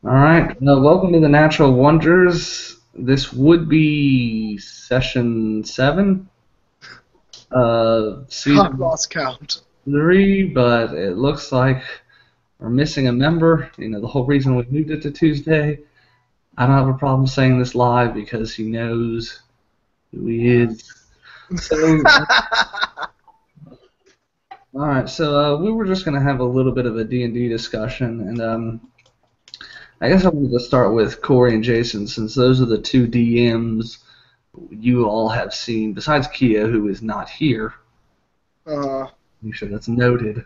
All right. Welcome to the Natural Wonders. This would be session 7, I've season lost count. 3, but it looks like we're missing a member. The whole reason we moved it to Tuesday. I don't have a problem saying this live because he knows who he is. So, all right. So we were just gonna have a little bit of a D&D discussion, and I guess I wanted to start with Corey and Jason since those are the two DMs you all have seen, besides Kia, who is not here. uh, Make sure that's noted.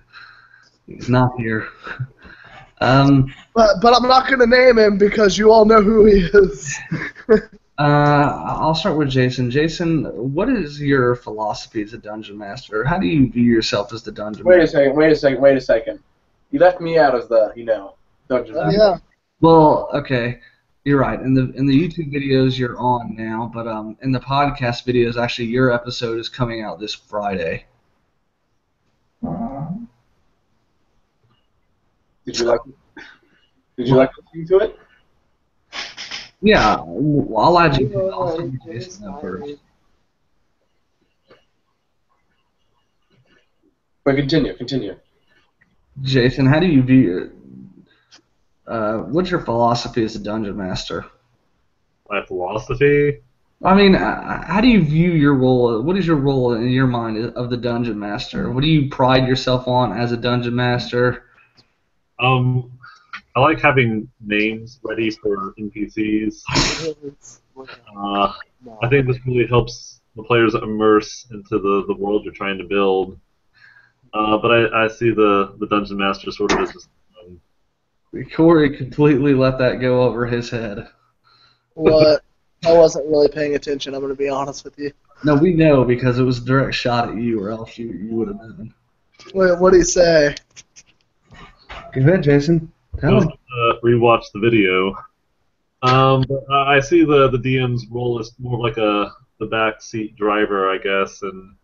He's not here. Um, but I'm not going to name him because you all know who he is. I'll start with Jason. Jason, what is your philosophy as a dungeon master? How do you view yourself as the dungeon Wait a master? second, wait a second, wait a second. You left me out as the, dungeon master. Yeah. Well, okay, you're right. In the YouTube videos, you're on now, but in the podcast videos, actually, your episode is coming out this Friday. Did you like Did you like listening to it? Yeah, I'll add you. I'll send you Jason up first. But continue. Jason, how do you view? What's your philosophy as a dungeon master? My philosophy. I mean, how do you view your role? What is your role in your mind of the dungeon master? What do you pride yourself on as a dungeon master? I like having names ready for NPCs. I think this really helps the players immerse into the world you're trying to build. But I see the dungeon master sort of as just, Corey completely let that go over his head. What? I wasn't really paying attention, I'm going to be honest with you. No, we know because it was a direct shot at you, or else you would have been. Wait, what did he say? Go ahead, Jason. Tell him. rewatch the video. But I see the DM's role as more like the backseat driver, I guess, and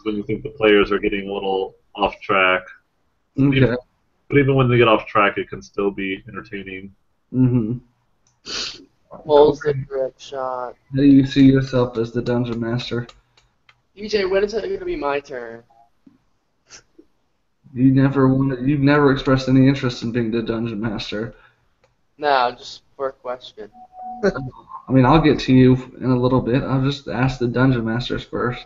when you think the players are getting a little off track. Okay. But even when they get off track, it can still be entertaining. Mm-hmm. What was the direct shot? How do you see yourself as the dungeon master? EJ, when is it going to be my turn? You've never expressed any interest in being the dungeon master. No, just for a question. I mean, I'll get to you in a little bit. I'll just ask the dungeon masters first.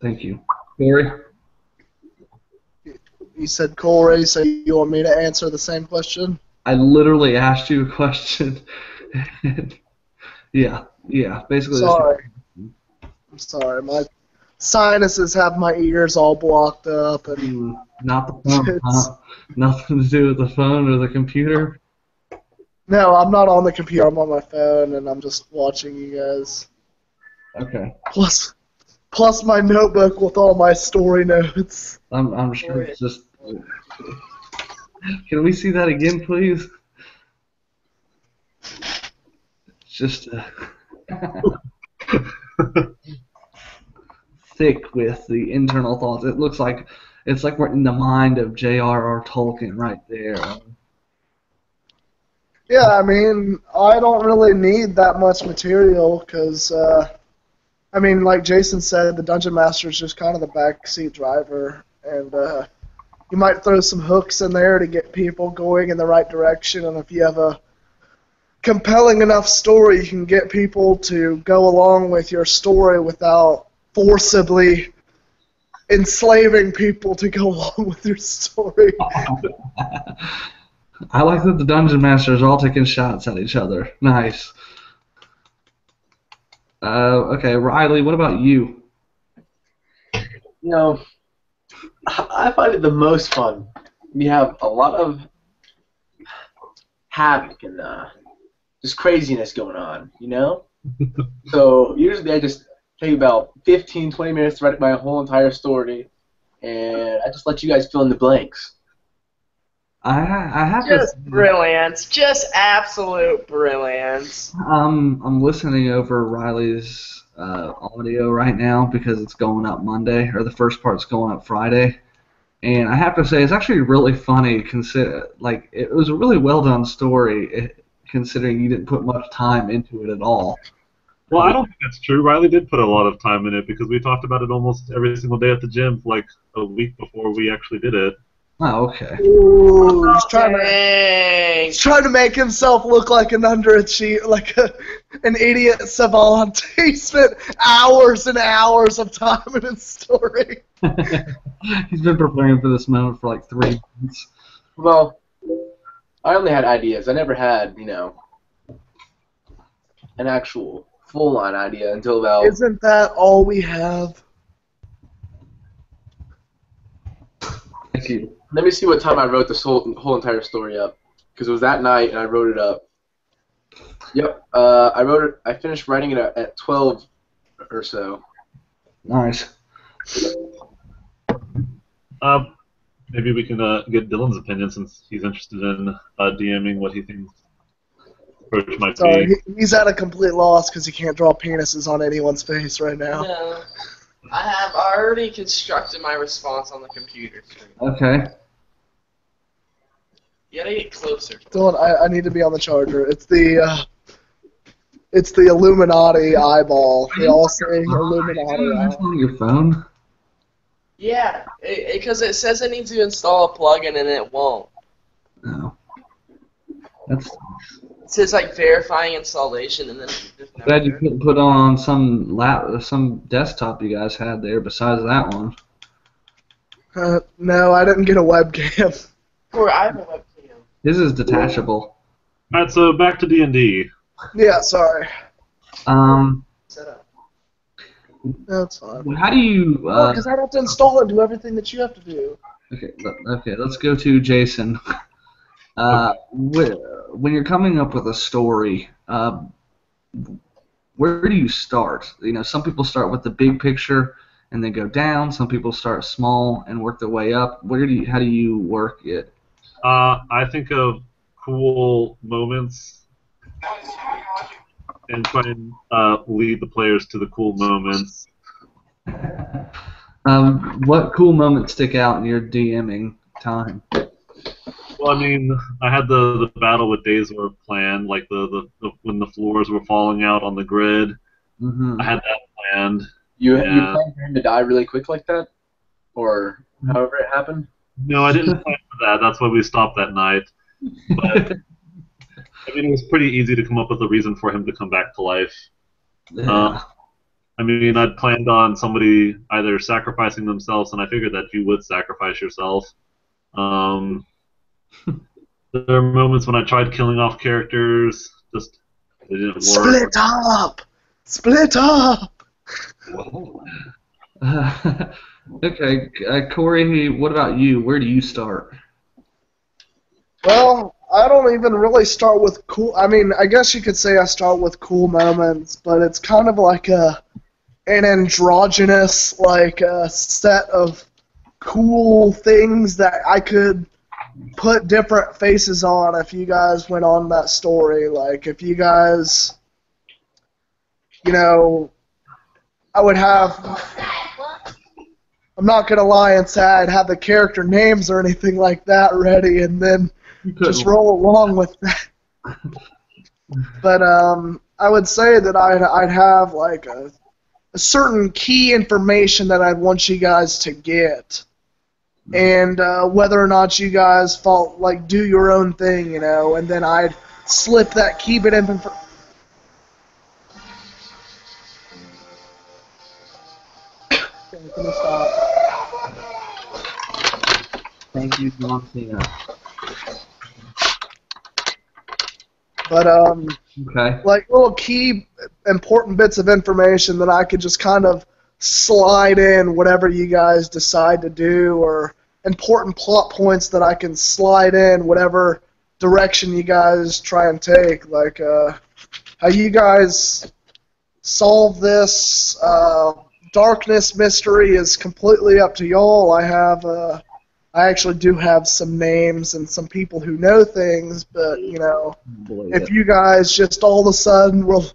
Thank you. Corey? You said Corey, so you want me to answer the same question? I literally asked you a question. yeah, basically. Sorry. I'm sorry. My sinuses have my ears all blocked up. And Not the phone, huh? Nothing to do with the phone or the computer? no, I'm not on the computer. I'm on my phone, and I'm just watching you guys. Okay. Plus my notebook with all my story notes. I'm sure it's just... Can we see that again, please? It's just thick with the internal thoughts. It looks like it's like we're in the mind of J.R.R. Tolkien right there. Yeah, I mean, I don't really need that much material because, I mean, like Jason said, the Dungeon Master is just kind of the backseat driver, and you might throw some hooks in there to get people going in the right direction, and if you have a compelling enough story, you can get people to go along with your story without forcibly enslaving people to go along with your story. I like that the Dungeon Masters are all taking shots at each other. Nice. Okay, Riley, what about you? I find it the most fun. We have a lot of havoc and just craziness going on, So usually I just take about 15, 20 minutes to write my whole entire story, and I just let you guys fill in the blanks. I have Just brilliance. Just absolute brilliance. I'm listening over Riley's audio right now because it's going up Monday, or the first part's going up Friday. And I have to say, it's actually really funny. Like it was a really well done story, considering you didn't put much time into it at all. Well, I don't think that's true. Riley did put a lot of time in it because we talked about it almost every single day at the gym for like a week before we actually did it. Oh, okay. Ooh, Dang. he's trying to make himself look like an underachiever, like an idiot savant. He spent hours and hours of time in his story. He's been preparing for this moment for like 3 months. Well, I only had ideas. I never had, an actual full-on idea until about... Isn't that all we have? Thank you. Let me see what time I wrote this whole entire story up, because it was that night and I wrote it up. Yep, I finished writing it at 12 or so. Nice. Maybe we can get Dylan's opinion since he's interested in DMing what he thinks the approach might Sorry, be. he's at a complete loss because he can't draw penises on anyone's face right now. No. I already constructed my response on the computer screen. Okay. You gotta get closer. Dylan, I need to be on the charger. It's the Illuminati eyeball. They all say Illuminati That's eyeball. on your phone. Yeah, because it says it needs to install a plugin and it won't. No. That's It says like verifying installation and then it just never glad you does. couldn't put on some desktop you guys had there besides that one. No, I didn't get a webcam. Or I have a webcam. His is detachable. All right, so back to D&D. Yeah, sorry. Set up. That's fine. How do you? Because I have to install it and do everything that you have to do. Okay. Let's go to Jason. When you're coming up with a story, where do you start? Some people start with the big picture and then go down. Some people start small and work their way up. How do you work it? I think of cool moments and try and lead the players to the cool moments. What cool moments stick out in your DMing time? Well, I mean, I had the battle with Dazor planned, like the when the floors were falling out on the grid. Mm-hmm. I had that planned. You Yeah. planned for him to die really quick like that? Or however it happened? No, I didn't plan for that. That's why we stopped that night. But I mean, it was pretty easy to come up with a reason for him to come back to life. Yeah. I mean, I'd planned on somebody either sacrificing themselves, and I figured that you would sacrifice yourself. There are moments when I tried killing off characters, just it didn't work. Split up! Split up! Okay, Corey, what about you? Where do you start? Well, I don't even really start with cool. I mean, I guess you could say I start with cool moments, but it's kind of like an androgynous set of cool things that I could put different faces on if you guys went on that story. Like if you guys, I would have. I'm not gonna lie and say I'd have the character names or anything like that ready, and then just roll along with that. But I would say that I'd have like a certain key information that I'd want you guys to get, and whether or not you guys do your own thing, and then I'd slip that key bit in. Gonna stop. Thank you, John Cena. But Okay. like little key important bits of information that I could just kind of slide in whatever you guys decide to do, or important plot points that I can slide in whatever direction you guys try and take. Like how you guys solve this darkness mystery is completely up to y'all. I actually do have some names and some people who know things, but if you guys just all of a sudden will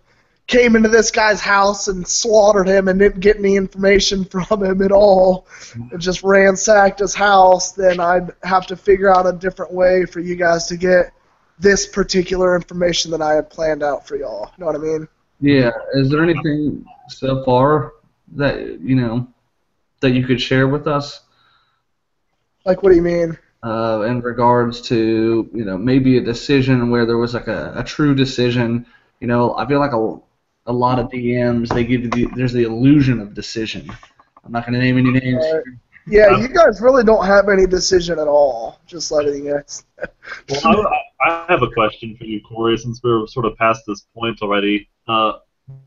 came into this guy's house and slaughtered him and didn't get any information from him at all and just ransacked his house, then I'd have to figure out a different way for you guys to get this particular information that I had planned out for y'all. You know what I mean? Yeah. Is there anything so far that that you could share with us? Like, what do you mean? In regards to maybe a decision where there was like a true decision. I feel like a lot of DMs, they give you there's the illusion of decision. I'm not going to name any names. Yeah, you guys really don't have any decision at all. Just letting you guys. Well, I have a question for you, Corey, since we're sort of past this point already.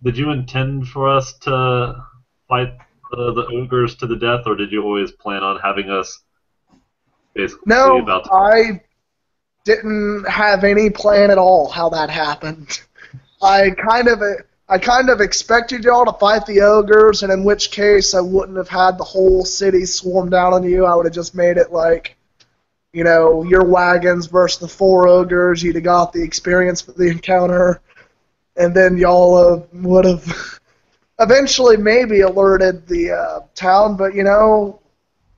Did you intend for us to fight the ogres to the death, or did you always plan on having us basically No, about to... I didn't have any plan at all how that happened. I kind of expected y'all to fight the ogres, and in which case I wouldn't have had the whole city swarm down on you. I would have just made it like, your wagons versus the 4 ogres. You'd have got the experience for the encounter, and then y'all would have eventually maybe alerted the town. But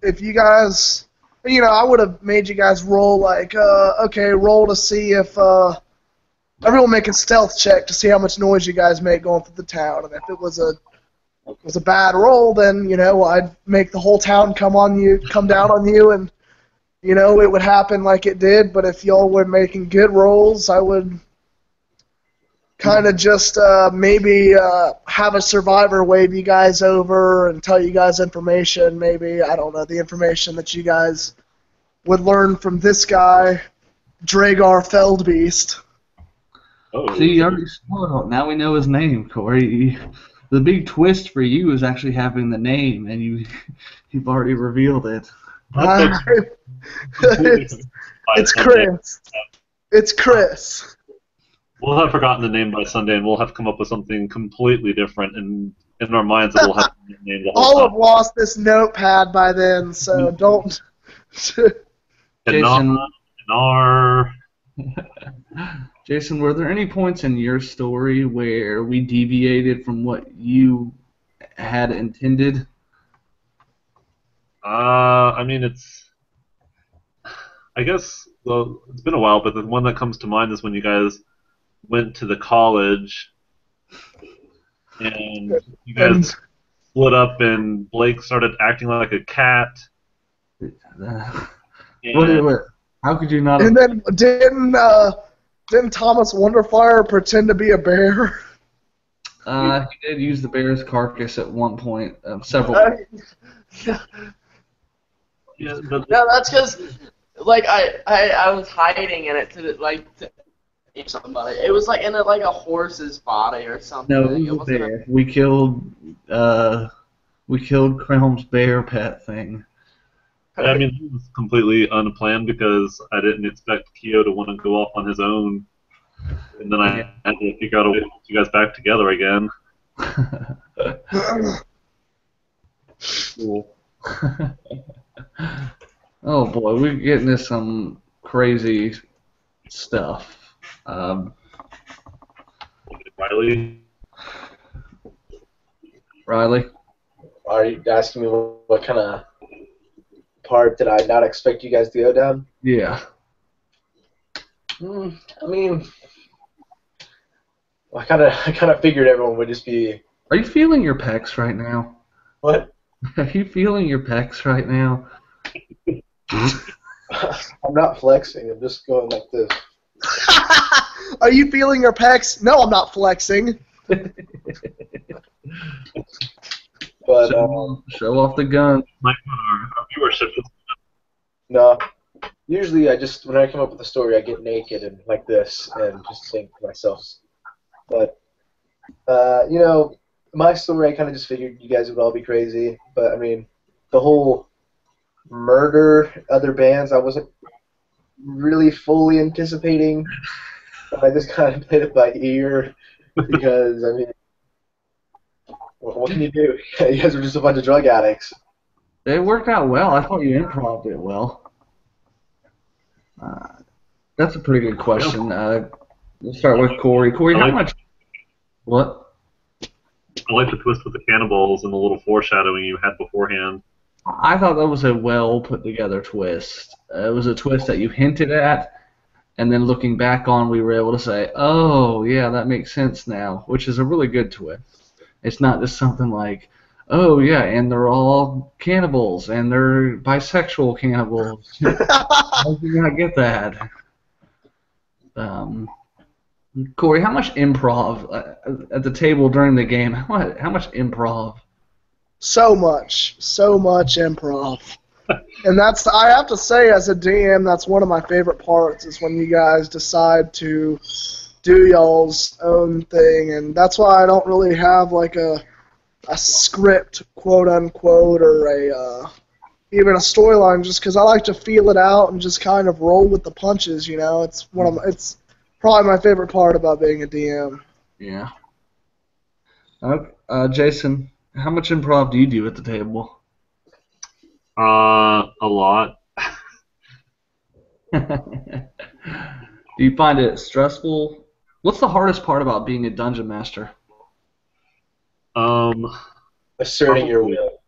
if you guys, I would have made you guys roll like, roll to see if. Everyone make a stealth check to see how much noise you guys make going through the town, and if it was a bad roll, then I'd make the whole town come down on you, and it would happen like it did. But if y'all were making good rolls, I would kind of just maybe have a survivor wave you guys over and tell you guys information. Maybe, I don't know, the information that you guys would learn from this guy, Dragar Feldbeast. Oh. See, you already spoiled. Now we know his name, Corey. The big twist for you is actually having the name, and you've already revealed it. It's Chris. It's Chris. We'll have forgotten the name by Sunday, and we'll have come up with something completely different, and in our minds it will have the name the whole All time. have lost this notepad by then, so don't. Jason. Jason, were there any points in your story where we deviated from what you had intended? I mean, I guess, well, it's been a while, but the one that comes to mind is when you guys went to the college, and you guys split up, and Blake started acting like a cat. What? How could you not? And then didn't Thomas Wonderfire pretend to be a bear? He did use the bear's carcass at one point, several. Yeah, No, that's because, like, I was hiding in it to eat somebody. It was like in a horse's body or something. No, it was a bear. We killed Krelm's bear pet thing. I mean, it was completely unplanned because I didn't expect Kyo to want to go off on his own, and then I had to figure out a way to put you guys back together again. Cool. Oh boy, we're getting into some crazy stuff. Riley? Are you asking me what kind of part did I not expect you guys to go down? Yeah. I mean, I kind of figured everyone would just be. Are you feeling your pecs right now? What? Are you feeling your pecs right now? I'm not flexing. I'm just going like this. Are you feeling your pecs? No, I'm not flexing. But show off the gun. Our viewership is... no. Usually, when I come up with a story, I get naked and like this and just think to myself. But my story, I kind of just figured you guys would all be crazy. But I mean, the whole murder other bands, I wasn't really fully anticipating. I just kind of played it by ear because I mean, what can you do? You guys are just a bunch of drug addicts. It worked out well. I thought you improv it well. That's a pretty good question. We'll start with Corey. Corey, how much? What? I like the twist with the cannibals and the little foreshadowing you had beforehand. I thought that was a well put together twist. It was a twist that you hinted at, and then looking back on, we were able to say, "Oh, yeah, that makes sense now," which is a really good twist. It's not just something like, "Oh, yeah, and they're all cannibals, and they're bisexual cannibals." How did you not get that? Corey, how much improv at the table during the game? How much improv? So much improv. And I have to say, as a DM, that's one of my favorite parts, is when you guys decide to do y'all's own thing. And that's why I don't really have like a script, quote unquote, or even a storyline, just because I like to feel it out and just kind of roll with the punches. You know, it's probably my favorite part about being a DM. Yeah. Jason, how much improv do you do at the table? A lot. Do you find it stressful? What's the hardest part about being a dungeon master? Asserting your will.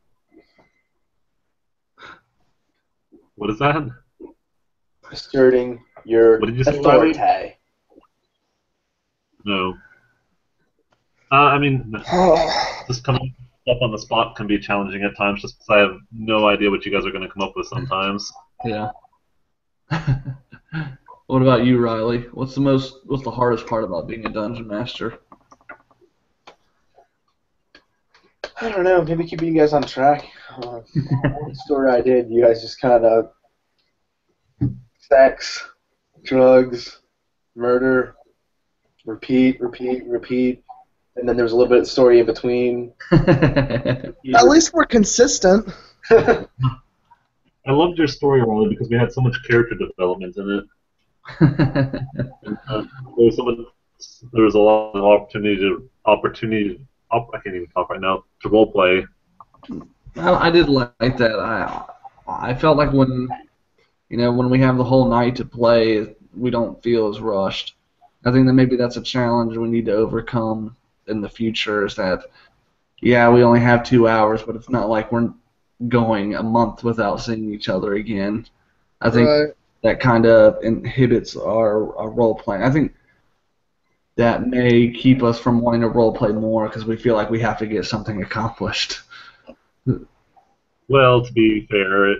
What is that? Asserting your What did you say, Riley? authority. No. I mean, just coming up on the spot can be challenging at times, just because I have no idea what you guys are going to come up with sometimes. Yeah. What about you, Riley? What's the hardest part about being a dungeon master? I don't know. Maybe keeping you guys on track. The story I did, you guys just kind of sex, drugs, murder, repeat, and then there was a little bit of story in between. At least we're consistent. I loved your story, Riley, because we had so much character development in it. And, there was a lot of opportunity. I can't even talk right now, to role play. I did like that. I felt like when we have the whole night to play, we don't feel as rushed. I think that maybe that's a challenge we need to overcome in the future, is that, yeah, we only have 2 hours, but it's not like we're going a month without seeing each other again. I think that kind of inhibits our role playing. I think that may keep us from wanting to role play more because we feel like we have to get something accomplished. Well, to be fair,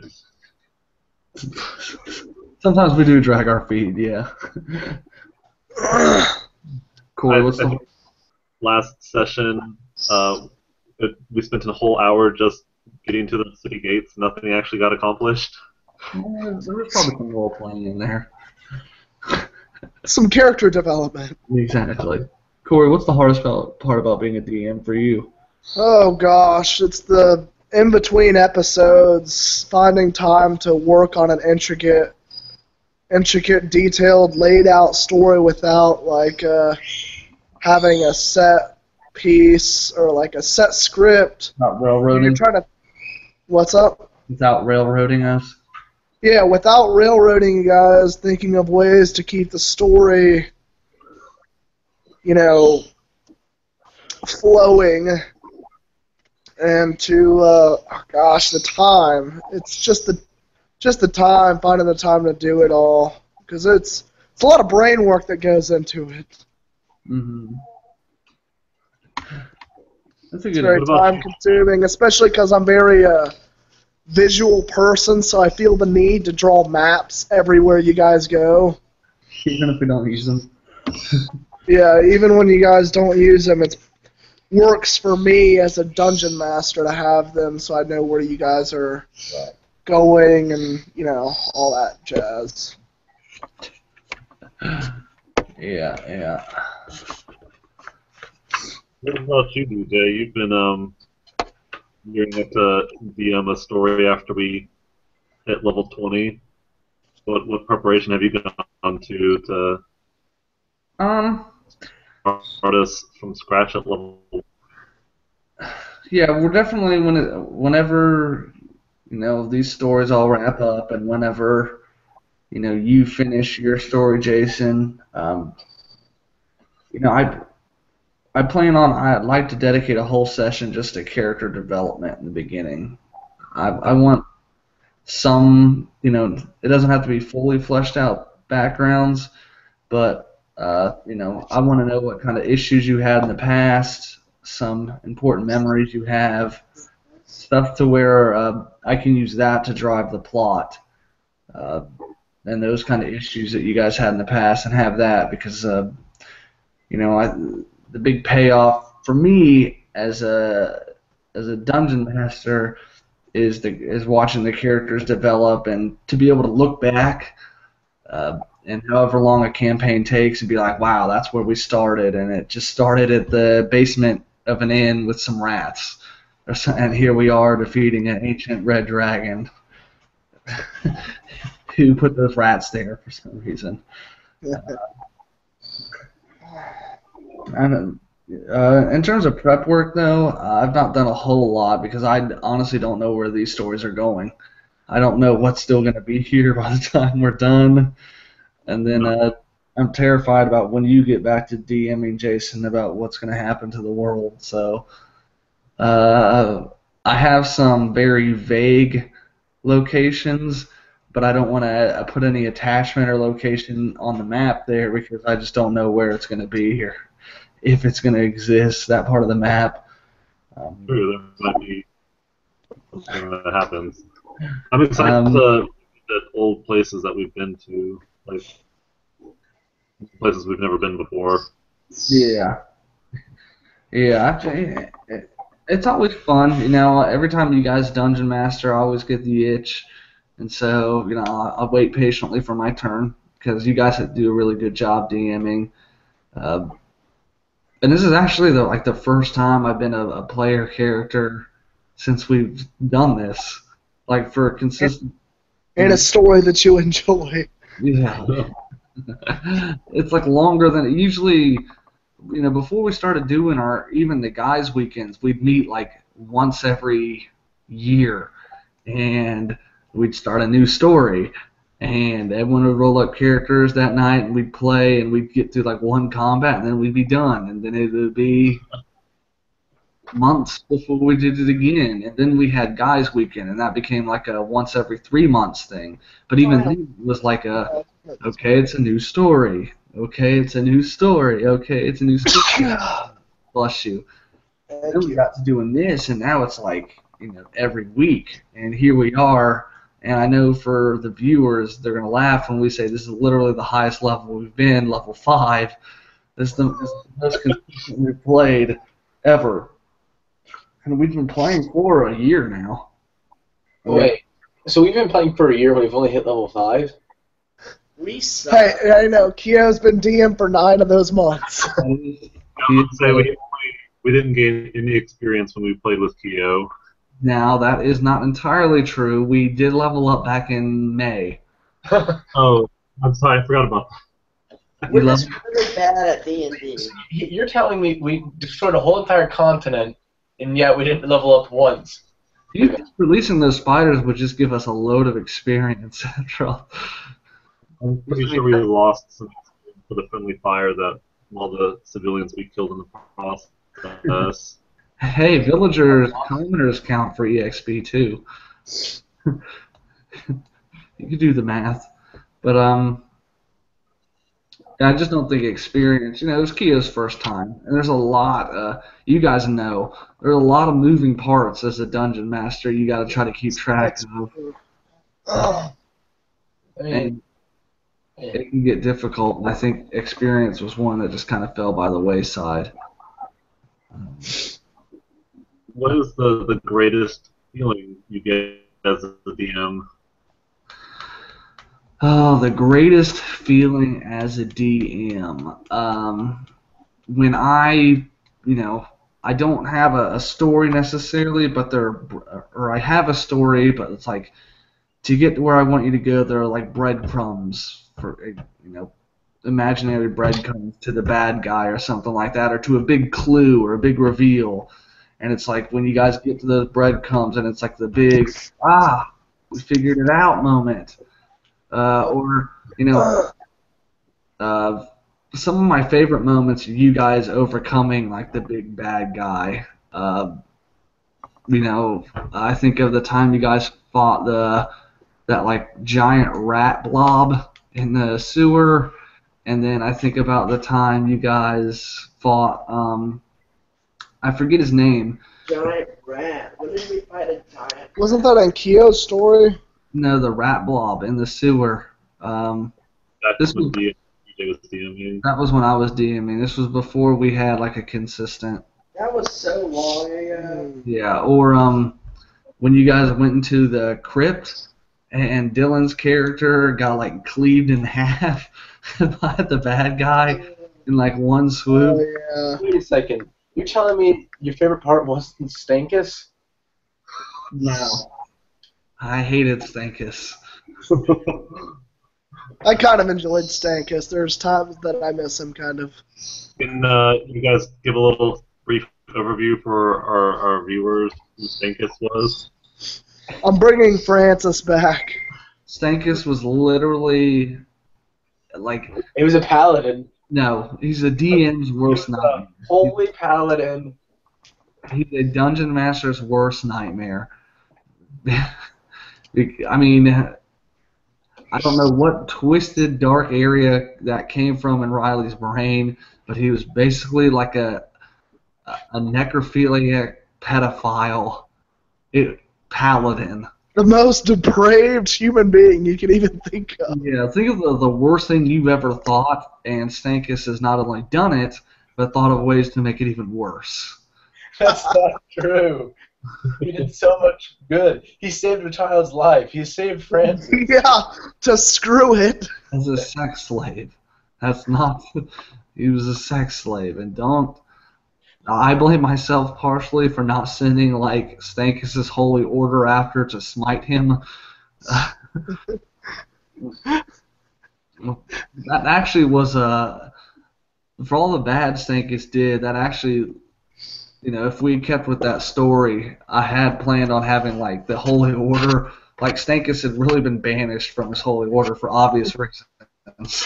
sometimes we do drag our feet, yeah. Cool. Last session, we spent a whole hour just getting to the city gates. Nothing actually got accomplished. There was probably some role playing in there. Some character development. Exactly. Corey, what's the hardest part about being a DM for you? Oh gosh, it's the in-between episodes, finding time to work on an intricate, detailed, laid-out story without having a set piece or like a set script. Not railroading. You're trying to. What's up? Without railroading us. Yeah, without railroading you guys, thinking of ways to keep the story, flowing, and to, the time. It's just the time, finding the time to do it all, because it's a lot of brain work that goes into it. Mm-hmm. That's a It's good. very time-consuming, especially because I'm very visual person, so I feel the need to draw maps everywhere you guys go. Even if we don't use them. Yeah, even when you guys don't use them, it works for me as a dungeon master to have them, so I know where you guys are going and all that jazz. Yeah. What about you, DJ? You've been gearing up to DM a story after we hit level 20. What preparation have you gone to start us from scratch at level? Yeah, we're definitely whenever these stories all wrap up, and whenever you finish your story, Jason. I'd like to dedicate a whole session just to character development in the beginning. I want some, it doesn't have to be fully fleshed out backgrounds, but, I want to know what kind of issues you had in the past, some important memories you have, stuff to where I can use that to drive the plot, uh, and those kind of issues that you guys had in the past, and have that because, the big payoff for me as a dungeon master is watching the characters develop and to be able to look back and however long a campaign takes and be like, wow, that's where we started, and it just started at the basement of an inn with some rats, and here we are defeating an ancient red dragon who put those rats there for some reason. And in terms of prep work, though, I've not done a whole lot because I honestly don't know where these stories are going. I don't know what's still going to be here by the time we're done. And then I'm terrified about when you get back to DMing, Jason, about what's going to happen to the world. So I have some very vague locations, but I don't want to put any attachment or location on the map there because I just don't know where it's going to be here. If it's going to exist, that part of the map. True, there might be something that happens. I'm excited to at old places that we've been to, like places we've never been before. Yeah. Yeah, it's always fun. Every time you guys dungeon master, I always get the itch. And so, I'll wait patiently for my turn because you guys do a really good job DMing. And this is actually the first time I've been a player character since we've done this. Like for consistent. And a story that you enjoy. Yeah. It's like longer than usually. Before we started doing even the guys' weekends, we'd meet like once every year, and we'd start a new story. And everyone would roll up characters that night, and we'd play, and we'd get through like one combat, and then we'd be done. And then it would be months before we did it again. And then we had Guys Weekend, and that became like a once every 3 months thing. But even then, it was like okay, it's a new story. Okay, it's a new story. Okay, it's a new story. Bless you. Then we got to doing this, and now it's like, every week. And here we are. And I know for the viewers, they're going to laugh when we say this is literally the highest level we've been, level 5. This is the most consistent we've played ever. And we've been playing for a year now. Wait, so we've been playing for a year when we've only hit level 5? We suck. Hey, I know. Keo's been DM for 9 of those months. I would say we didn't gain any experience when we played with Keo. Now, that is not entirely true. We did level up back in May. Oh, I'm sorry, I forgot about that. We're just really bad at D&D. You're telling me we destroyed a whole entire continent, and yet we didn't level up once. You think releasing those spiders would just give us a load of experience, Central. I'm pretty sure we lost some for the friendly fire that all the civilians we killed in the process. Hey, villagers, commoners count for EXP too. You could do the math, but I just don't think experience. It was Keo's first time, and there's a lot. You guys know there's a lot of moving parts as a dungeon master. You got to try to keep track of. And it can get difficult, and I think experience was one that just kind of fell by the wayside. What is the greatest feeling you get as a DM? Oh, the greatest feeling as a DM. When I don't have a story necessarily, but I have a story, but it's like to get to where I want you to go, there are like breadcrumbs for imaginary breadcrumbs to the bad guy or something like that, or to a big clue or a big reveal. And it's like when you guys get to the breadcrumbs, and it's like the big, we figured it out moment. some of my favorite moments are you guys overcoming like the big bad guy. I think of the time you guys fought that like giant rat blob in the sewer, and then I think about the time you guys fought I forget his name. Giant rat. When did we fight a giant? Wasn't that in Kyo's story? No, the rat blob in the sewer. This was DMing. that was when I was DMing. This was before we had like a consistent. That was so long ago. Yeah, or when you guys went into the crypt and Dylan's character got like cleaved in half by the bad guy in like one Oh, swoop. yeah. Wait a second. You're telling me your favorite part wasn't Stankus? No, I hated Stankus. I kind of enjoyed Stankus. There's times that I miss him, kind of. Can you guys give a little brief overview for our viewers who Stankus was? I'm bringing Francis back. Stankus was literally like It was a paladin. no, he's a DM's worst nightmare. Holy paladin. He's a dungeon master's worst nightmare. I mean, I don't know what twisted dark area that came from in Riley's brain, but he was basically like a necrophiliac pedophile paladin. The most depraved human being you can even think of. Yeah, think of the worst thing you've ever thought, and Stankus has not only done it, but thought of ways to make it even worse. That's not true. He did so much good. He saved a child's life. He saved Francis. Yeah, to screw it. As a sex slave. That's not. He was a sex slave, and don't. I blame myself partially for not sending like Stankus' holy order after to smite him. That actually was for all the bad Stankus did. That actually, if we kept with that story, I had planned on having like the holy order. Like Stankus had really been banished from his holy order for obvious reasons.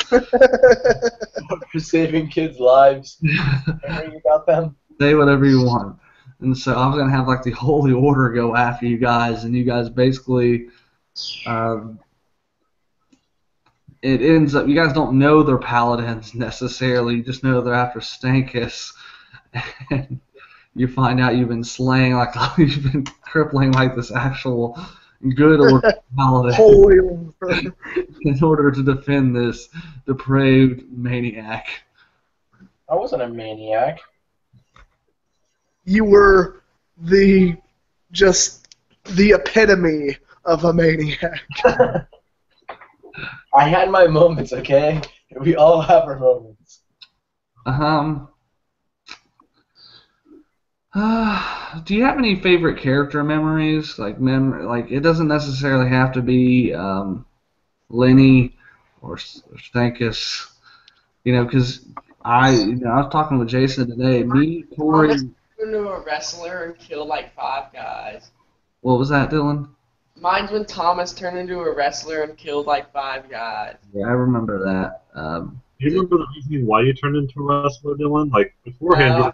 For saving kids' lives. Hearing about them. Say whatever you want. And so I was going to have like the Holy Order go after you guys, and you guys basically, it ends up, you guys don't know they're paladins necessarily, you just know they're after Stankus. And you find out you've been slaying, like, you've been crippling like this actual good order paladin Holy order. in order to defend this depraved maniac. I wasn't a maniac. You were just the epitome of a maniac. I had my moments, okay? We all have our moments. Do you have any favorite character memories? Like it doesn't necessarily have to be Lenny or Stankus, because I was talking with Jason today. Me, Corey. Into a wrestler and killed like 5 guys. What was that, Dylan? Mine's when Thomas turned into a wrestler and killed like 5 guys. Yeah, I remember that. Do you remember the reason why you turned into a wrestler, Dylan? Like beforehand,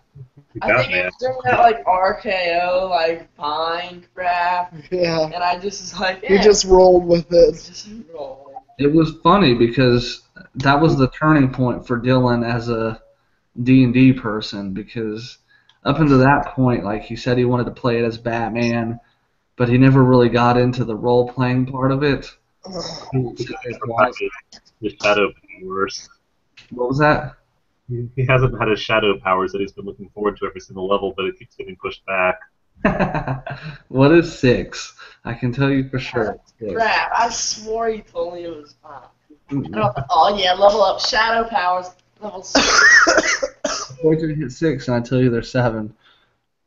you I think it Batman. was during that like RKO like Vine crap, Yeah. and I just was like, You just rolled with it. just roll. It was funny because that was the turning point for Dylan as a D&D person, because up until that point, like he said he wanted to play it as Batman, but he never really got into the role-playing part of it. His shadow powers. What was that? He hasn't had his shadow powers that he's been looking forward to every single level, but it keeps getting pushed back. What is 6? I can tell you for sure. It's 6. Crap! I swore you told me it was 5. And I was like, oh yeah, level up shadow powers, level 6. Wait till you hit 6 and I tell you there's 7.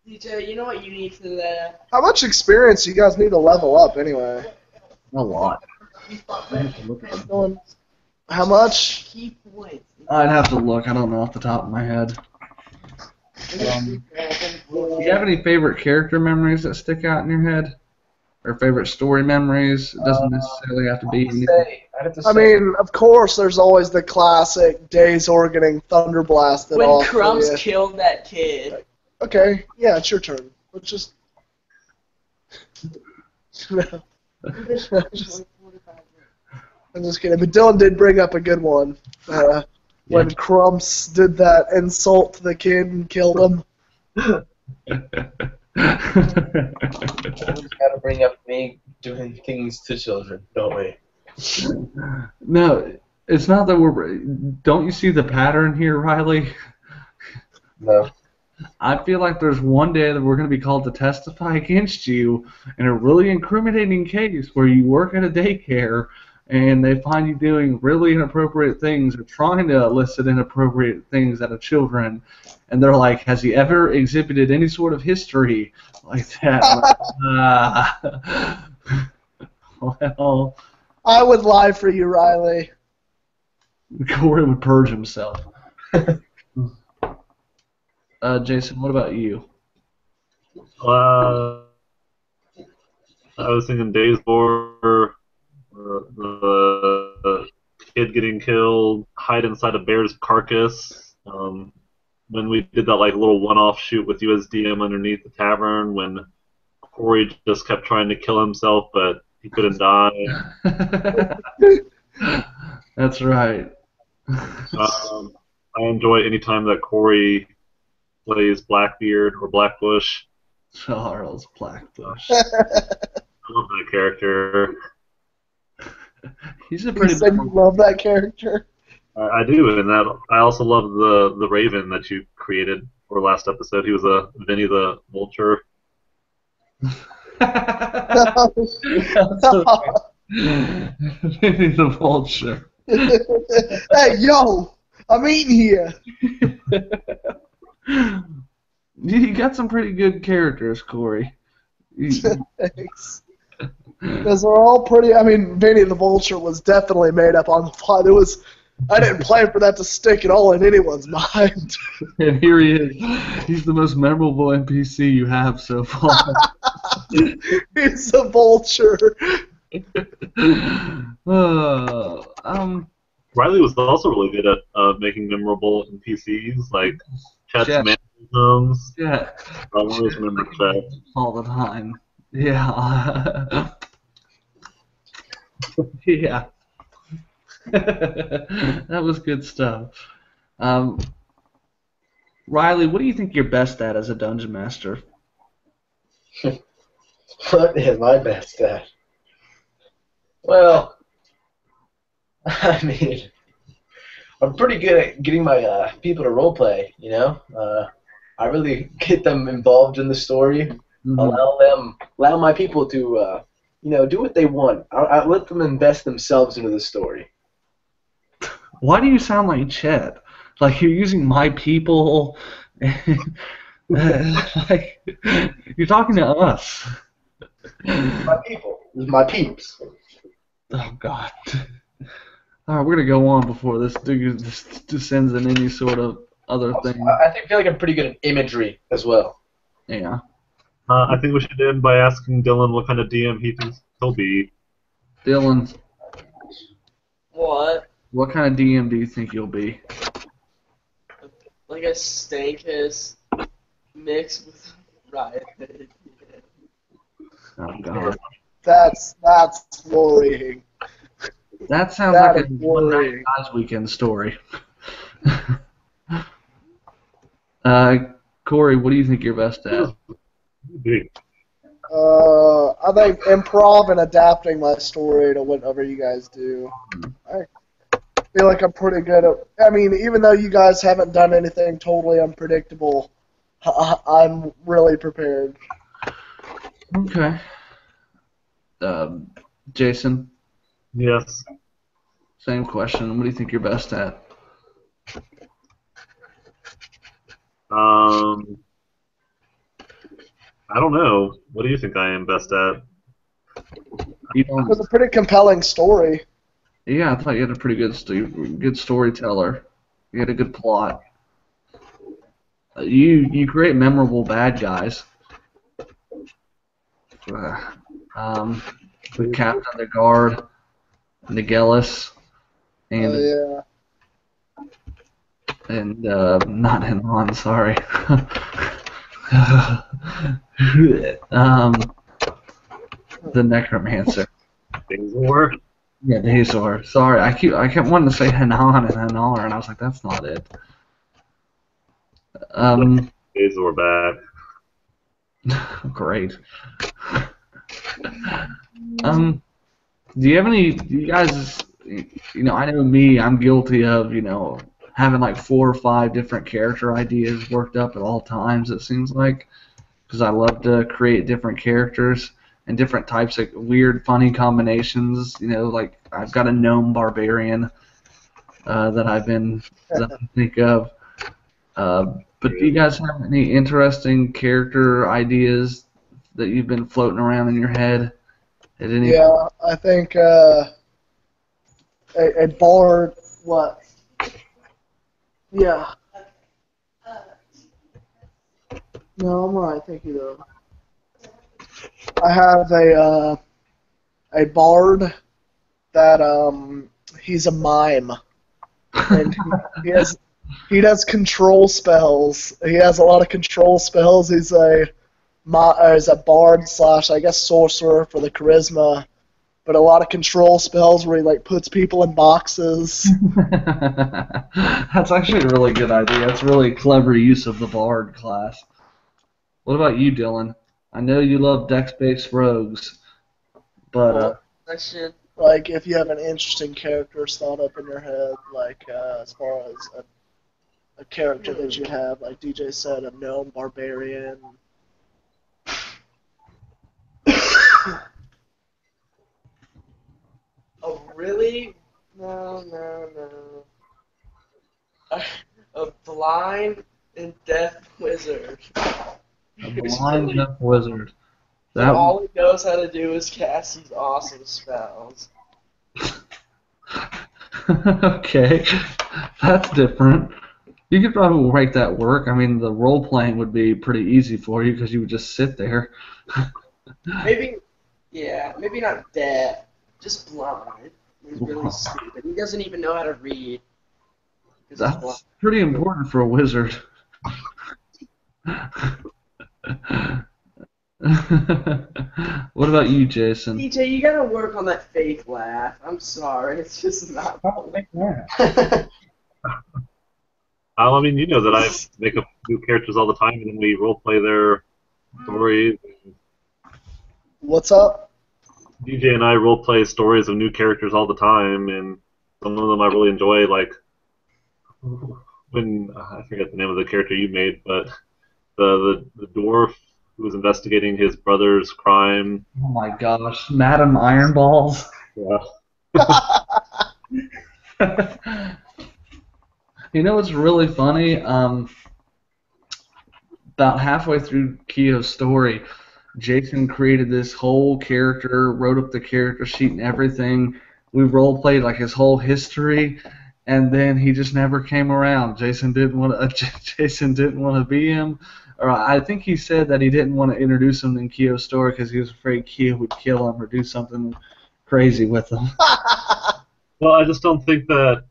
DJ, you know what you need for that? How much experience do you guys need to level up anyway? A lot. How much? Key points. I'd have to look. I don't know off the top of my head. Do you have any favorite character memories that stick out in your head? or favorite story memories? It doesn't necessarily have to be anything. I'd have to say, I mean, of course, there's always the classic Days Organing Thunder Blasted When off. Crumbs for you. killed that kid. Okay, yeah, it's your turn. Let's just. I'm just kidding, but Dylan did bring up a good one. When Crumps did that insult to the kid and killed him. always gotta bring up me doing things to children, don't we? No, it's not that we're. Don't you see the pattern here, Riley? No. I feel like there's one day that we're going to be called to testify against you in a really incriminating case where you work at a daycare and they find you doing really inappropriate things or trying to elicit inappropriate things out of children. And they're like, has he ever exhibited any sort of history like that? Well, I would lie for you, Riley. Corey would purge himself. Jason, what about you? I was thinking Days War, the kid getting killed, hide inside a bear's carcass. When we did that like little one-off shoot with you as DM underneath the tavern, when Corey just kept trying to kill himself, but he couldn't die. That's right. I enjoy any time that Corey plays Blackbeard or Blackbush. Charles Blackbush. I love that character. He's a You pretty said you love that character. I do, and that I also love the Raven that you created for last episode. He was a Vinny the Vulture. Vinny the Vulture. Hey, yo, I'm eating here. You got some pretty good characters, Corey. Thanks. Because they're all pretty. I mean, Vinny the Vulture was definitely made up on the fly. I didn't plan for that to stick at all in anyone's mind. And here he is. He's the most memorable NPC you have so far. He's a vulture. Riley was also really good at making memorable NPCs, like Chet's Chet. mannerisms. Yeah. I always remember Chet. All the time. Yeah. Yeah. That was good stuff. Riley, what do you think you're best at as a dungeon master? What am I best at? Well, I mean, I'm pretty good at getting my people to roleplay, you know? I really get them involved in the story, allow my people to, do what they want. I let them invest themselves into the story. Why do you sound like Chet? Like you're using my people. Like, you're talking to us. My people. My peeps. Oh, God. All right, we're going to go on before this descends in any sort of other thing. I feel like I'm pretty good at imagery as well. Yeah. I think we should end by asking Dylan what kind of DM he thinks he'll be. Dylan, What? what kind of DM do you think you'll be? Like a Stankus mixed with Riot. Oh, God. That's worrying. That sounds That like is a One Night worrying. Guys Weekend story. Corey, what do you think you're best at? Big. I think improv and adapting my story to whatever you guys do. I feel like I'm pretty good at. I mean, even though you guys haven't done anything totally unpredictable, I'm really prepared. Okay. Jason, Yes. same question. What do you think you're best at? I don't know. What do you think I am best at? You It don't. was a pretty compelling story. Yeah, I thought you had a pretty good storyteller. You had a good plot. You create memorable bad guys. with Captain of the Guard, Nigellus, and Oh not Hanan, sorry. The Necromancer. Dazor? Yeah, Dazor. Sorry, I kept wanting to say Hanan and Hanar, and I was like, that's not it. Dazor back. Great. Do you guys, I know me, I'm guilty of, having like 4 or 5 different character ideas worked up at all times, it seems like, because I love to create different characters and different types of weird, funny combinations, like I've got a gnome barbarian that I think of. But do you guys have any interesting character ideas that you've been floating around in your head at any yeah, I think a bard. What? Yeah. No, I'm right. Thank you though. I have a bard that he's a mime, and he does control spells. He has a lot of control spells. He's a bard slash, I guess, sorcerer for the charisma, but a lot of control spells where he like puts people in boxes. That's actually a really good idea. That's a really clever use of the bard class. What about you, Dylan? I know you love dex-based rogues, but Question. Like if you have an interesting character thought up in your head, like as far as a character that you have, like DJ said, a gnome barbarian. Oh, really? No. A blind and deaf wizard. a blind deaf wizard. And all he knows how to do is cast these awesome spells. Okay, that's different. You could probably make that work. I mean, the role playing would be pretty easy for you because you would just sit there. Maybe not deaf, just blind. He's really stupid. He doesn't even know how to read. 'Cause he's blind. That's pretty important for a wizard. What about you, Jason? DJ, you gotta work on that fake laugh. I'm sorry, it's just not. I mean, you know that I make up new characters all the time, and then we role-play their stories. What's up? DJ and I role-play stories of new characters all the time, and some of them I really enjoy, like when I forget the name of the character you made, but the dwarf who was investigating his brother's crime. Oh my gosh, Madam Ironballs. Yeah. What's really funny? About halfway through Keo's story, Jason created this whole character, wrote up the character sheet and everything. We role played like his whole history, and then he just never came around. Jason didn't want to be him. Or I think he said that he didn't want to introduce him in Keo's story because he was afraid Keo would kill him or do something crazy with him. Well, I just don't think that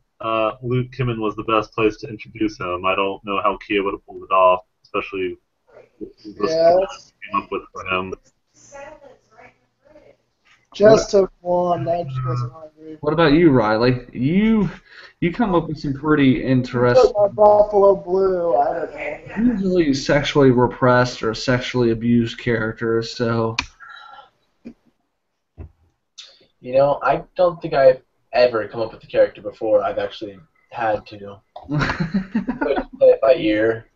Luke Kimmon was the best place to introduce him. I don't know how Keo would have pulled it off, especially with the story he came up with for him. Just took one. I just wasn't hungry. What about you, Riley? You come up with some pretty Took interesting, my Buffalo Blue. I don't know. usually sexually repressed or sexually abused characters. So, I don't think I've ever come up with a character before I've actually had to. But play it by ear.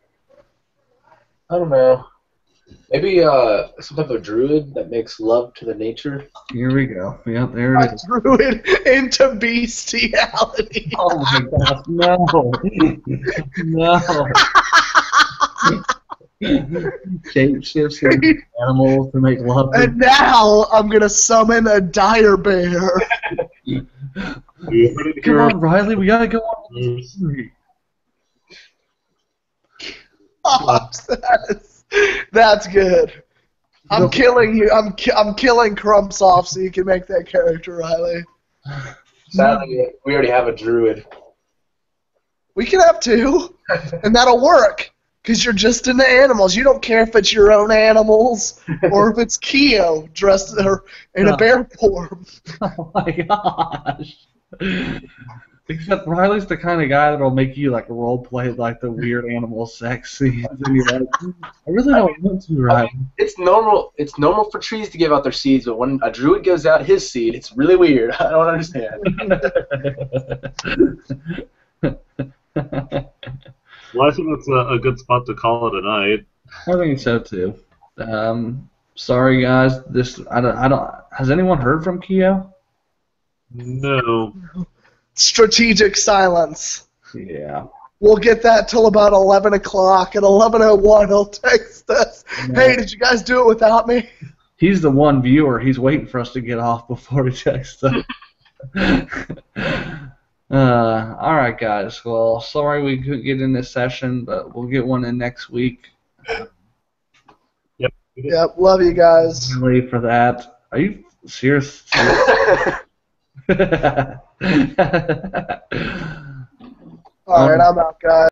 I don't know. Maybe some type of druid that makes love to the nature. here we go. Yep, there I it is. threw it into bestiality. Oh my gosh, no. No. Shape shifts into animals to make love. And now I'm gonna summon a dire bear. Come on, Riley, we gotta go on. Oh, that's good. I'm killing you. I'm killing Crumps off so you can make that character, Riley. Sadly, we already have a druid. We can have two, and that'll work. Because you're just into animals. You don't care if it's your own animals or if it's Keo dressed in a bear form. Oh my gosh. Except Riley's the kind of guy that'll make you like role play like the weird animal sex scenes, and you're like, I really don't want to, Riley. It's normal. It's normal for trees to give out their seeds, but when a druid gives out his seed, it's really weird. I don't understand. Well, I think that's a good spot to call it a night. I think so too. Sorry guys, I don't. Has anyone heard from Keo? No. Strategic silence. Yeah. We'll get that till about 11 o'clock. At 11:01, he'll text us. Hey, did you guys do it without me? He's the one viewer. He's waiting for us to get off before he texts us. All right, guys. Well, sorry we couldn't get in this session, but we'll get one in next week. Yep, love you guys. Really for that. Are you serious? All right, I'm out, guys.